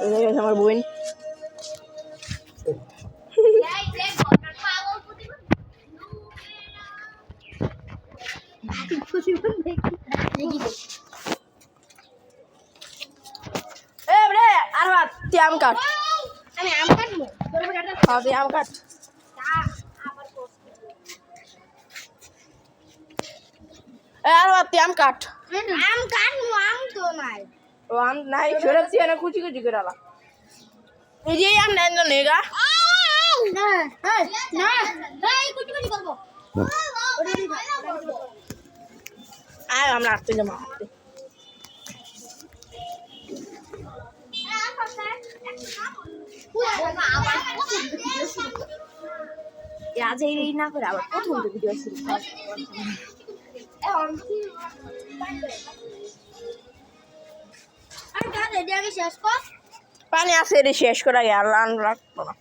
এই যে আমার বোন আম কাট আমি আম কাটবো আম কাট আর আম কাট আম কাটবো আম তো নাই ও আম নাই সরবছি না কুচি কুচি করে আলা এই যে আম নেন তো নেগা না না না এই কুচি কুচি করব আয় আমরা আসতে যাবো আজ এই না করে আবার প্রথম তো ভিডিও শুরু পানি আছে রে শেষ করা গে আল্লাহ রাখবো না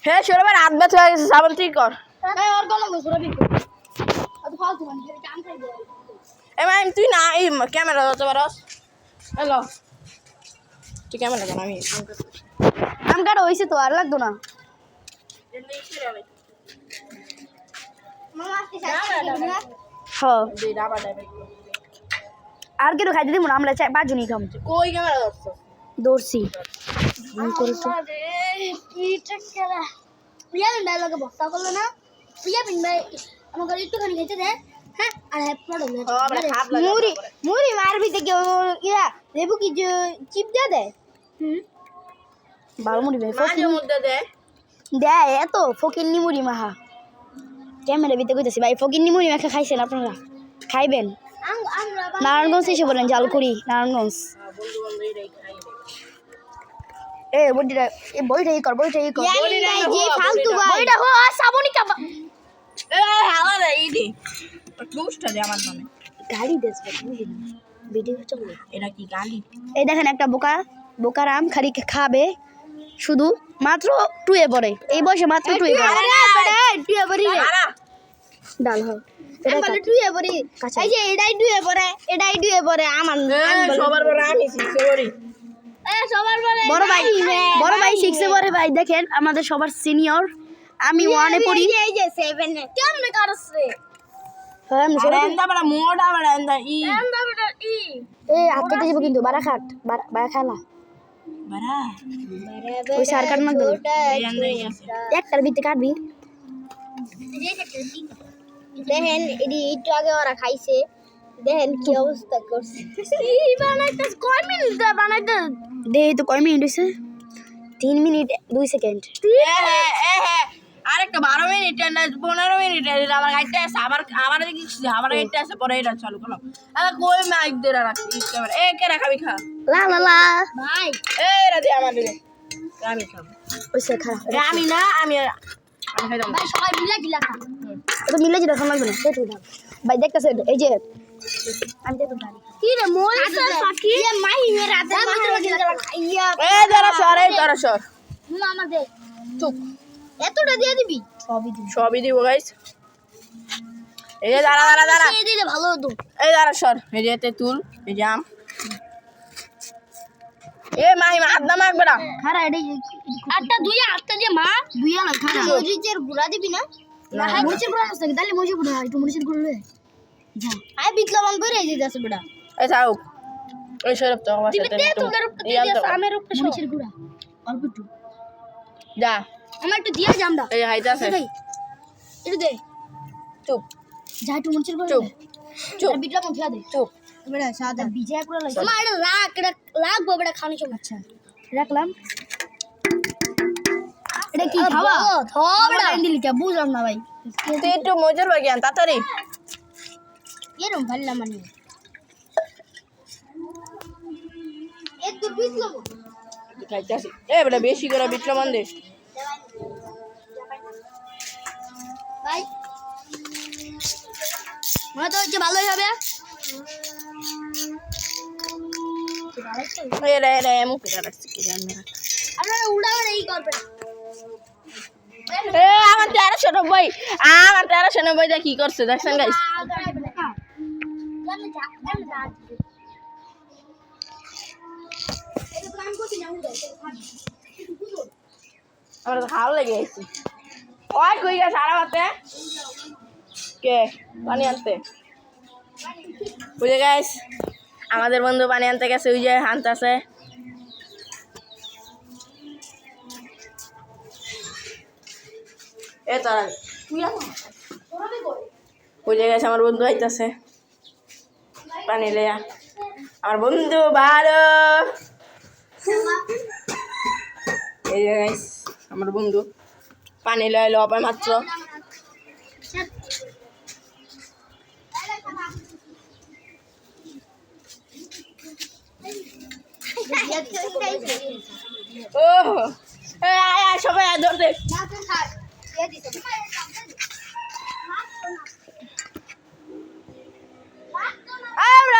হ্যাঁ সরবার হাত ব্যথা হয়ে গেছে সাবান ঠিক কর এম তুই না এই ক্যামেরা ধরতে পারস হ্যালো তুই ক্যামেরা কেন আমি আম কাটা হয়েছে তো আর লাগতো না আর কেউ খাইতে দিব না আমরা পাঁচজনই খাম কই ক্যামেরা ধরছ দৌড়ছি বস্তা করলো না আমাকে একটুখানি খেতে দেয় হ্যাঁ আর মুড়ি মুড়ি মারবি থেকে ইয়া লেবু কি চিপ দিয়ে দেয় ভালো মুড়ি দেয় এত ফকিন্নি মুড়ি মাহা ক্যামেরা ভিতরে কইতেছি ভাই ফকিন্নি মুড়ি মাখা খাইছেন আপনারা খাইবেন নারায়ণগঞ্জ এসে বলেন জালকুড়ি নারায়ণগঞ্জ এ বইটা এই বইটা ই কর বইটা ই কর যে ফালতু বইটা হো সাবনি কাবা এ হালা রে ইদি টুস্টটা দে আমার নামে গাড়ি দেসবে ভিডিও চলে এটা কি গালি এই দেখেন একটা বোকারাম খালি খাবে শুধু মাত্র টুয়ে পড়ে এই বয়সে মাত্র টুয়ে পড়ে ডাল হয় এটা টুয়ে পড়ে এই যে এটাই টুয়ে পড়ে আমার সবার বড় আমি শিখছে করি বড় ভাই শিখছে পরে ভাই দেখেন আমাদের সবার সিনিয়র আমি 1 এ পড়ি এই যে 7 এ কেমনে করছে হ্যাঁ এন্ডা বড় মোড়া বড় এন্ডা ই এই হাত কেটে যাব কিন্তু বাড়া খাট বাড়া খালা বাড়া ওই সার কাট না দে এন্ডাই আছে একটার ভিতরে কাটবি দেখেন এডি একটু আগে ওরা খাইছে দেখেন কি অবস্থা করছে এই বানাইতে কয় মিনিট বানাইতে দেই তো কয় মিনিট হইছে 3 মিনিট 2 সেকেন্ড আরেকটা 12 মিনিট 15 মিনিট আমার গাইতে আছে আবার দেখিস আমার গাইতে আছে পরে এটা চালু করলাম আরে কই মাইক দে রাখছি ক্যামেরা এ কে রাখাবি খা লা লা লা ভাই এই রাতে আমার দে আমি খাবো ওইসে খা আমি না আমি খাইতাম ভাই সবাই মিলে গিলা খা তো মিলে গিলা খাওয়া লাগবে না দেখো ভাই দেখতেছে এই যে আমি দেখো গাড়ি কি রে মরিস ফাকি এ মাই মেরা রাতে খাইয়া এ দাঁড়া সর মামা দে চুপ এতটা দিয়ে দিবি সবই দিব গাইস এই যে দাঁড়া এই দিলে ভালো হতো এই দাঁড়া সর এই যে তুল এই যে আম এ মাই হাত না মারবে না খারা এডি আটটা দিয়ে মা দুইয়া না খারা মরিচের গুড়া দিবি না না মরিচের গুড়া আছে তাহলে মরিচের গুড়া একটু মরিচের গুড়া লয়ে যা আই বিটলা বন্ধ করে এই দিতেছে বেটা এই যাও ওই সরব তো আমার সাথে দিবি তোদের উপরে দিয়ে আমের উপরে মরিচের গুড়া অল্প একটু যা আমার একটু দিয়ে জামদা এই হাইতাছে এটা দে চুপ যা একটু মরিচের গুড়া চুপ বিটলা বন্ধ করে দে চুপ বেটা সাদা বিজয় পুরো লাগে মা এটা রাখবো বেটা খাওয়ানোর সময় আচ্ছা রাখলাম এটা কি খাওয়া বেটা দিলি কে বুঝলাম না ভাই তুই একটু মজুর বাগিয়ান তাড়াতাড়ি এরকম ভাল্লা মানে এক দূর বিটলো খাইতাছি এ বেটা বেশি করে বিটলা মান দে ভাই মনে তো হচ্ছে ভালোই হবে রে মুখে রাখছি কি জানি না আপনারা উড়াবেন এই করবেন এ আমার 1390 দা কি করছে দেখছেন গাইস আমার তো ভালো লেগে গেছে ওই কই গেছে সারা বাতে কে পানি আনতে বুঝে গাইস আমাদের বন্ধু পানি আনতে গেছে ওই যে আনতেছে এ তারা বুঝে গেছে আমার বন্ধু আইতাছে পানি লেয়া আমার বন্ধু ভালো এই যে গাইস আমার বন্ধু পানি লয়ে লো পায় মাত্র ও সবাই ধরতে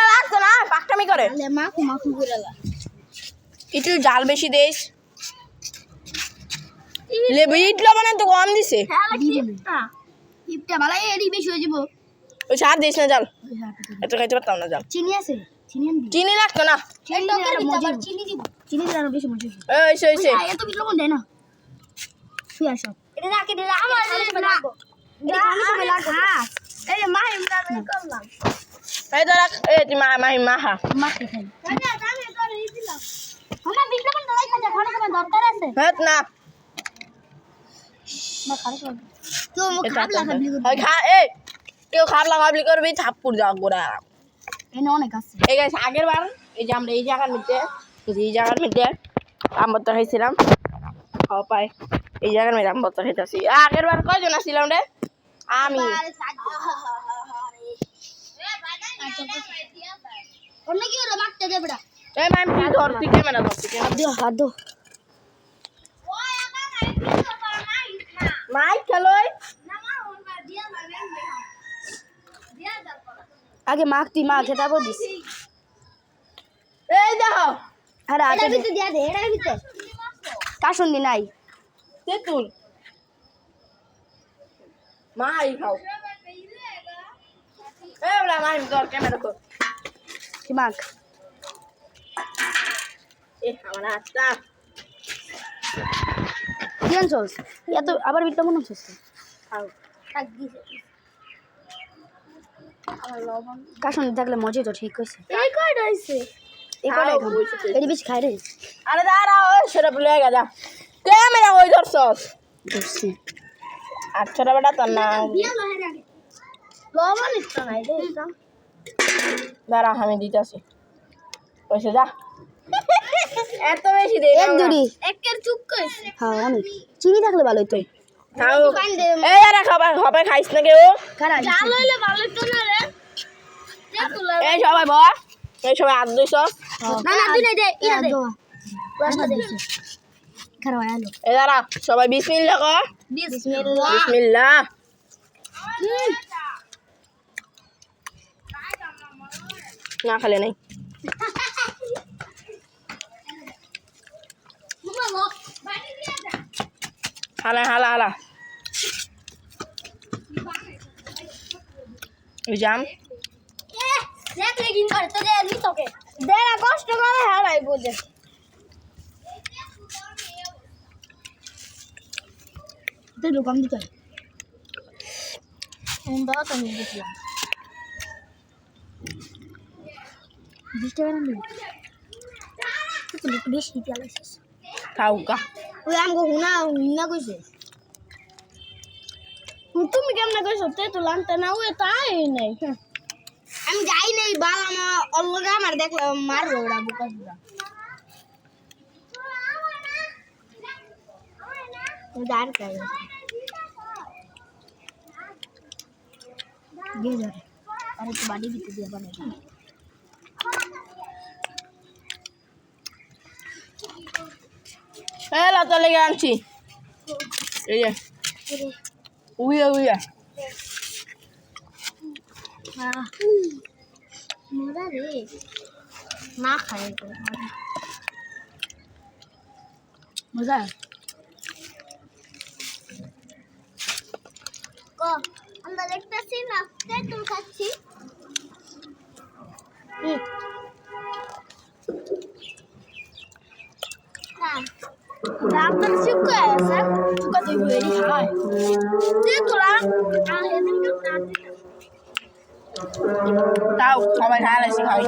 লাগতো না পাকটামি করে একটু জাল বেশি দিস লেবু ইট লবণ তো কম দিছে ওই সার দিস না জাল এত খাইতে পারতাম না জাল চিনি লাগতো না কেউ খাবলা খাবলি করবি থাপ্পুর যাও গোড়া এই গাছ আগের বার এই যে আমরা এই জায়গার মধ্যে আমবত্তা খাইছিলাম খাওয়া পাই এই জায়গার মধ্যে আমবত্তা খাইতেছি আগের বার কয়জন আসছিলাম রে আমি আগে মাখ তুই মাখে তারপর দিস এই দেখো আরে আগে কাশুন্দি নাই তেঁতুল মাই খাও এই বড়া মাই তোর ক্যামেরা তো তুই মাখ এ আমার আত্মা কি আনছস এত আবার বিটটা মনে হচ্ছে খাও কাশুন্দি থাকলে মজা তো ঠিক হয়েছে এই কয়টা হইছে এটি বেশি খাই রে আরে দাঁড়া ওই সেটা ভুলে গেছা ক্যামেরা ওই ধরছস ধরছি আচ্ছা বেটা তোর না দাঁড়া আমি দিতেছি পয়সা যা এত বেশি দে এক দুড়ি একের চুপ কইছে হ্যাঁ অনেক চিনি থাকলে ভালোই তো খাও এই আরে খাবার খাইছ না কেউ জাল হইলে ভালো তো না রে এই সবাই বস এই সবাই হাত ধুইছ না না তুই নাই দে ইয়া দে রাস্তা দে খারাপ আলো এই দাঁড়া সবাই বিসমিল্লাহ কর বিসমিল্লাহ বিসমিল্লাহ না খালে নাই হালা হালা হালা জাম দে না কষ্ট করে হারাই বোঝে তুই দোকান দিতে দাও তো আমি দেখলাম 20 টাকা না তুই একটু বেশি পেলাইছিস খাও গা ওই আমগো হুনা কইছে তুমি কেমন কইছো তে তো লানতে না ওই তাই নাই আমি যাই নাই বাল আমার অলগা আমার দেখলাম মারবো ওরা বুকা বুকা দাঁড় কাই দিয়ে ধরে আরে তো বাড়ি দিতে দিয়ে বানাই লতা লেগে আনছি এই যে উইয়া উইয়া মজা রে না খায় তো মজা আমরা দেখতেছি না তেঁতুল খাচ্ছি দাঁতটা চিপকে আছে কত বেরি খায় দে তোরা আর এদিন কেউ না তাও সবাই খায় খাই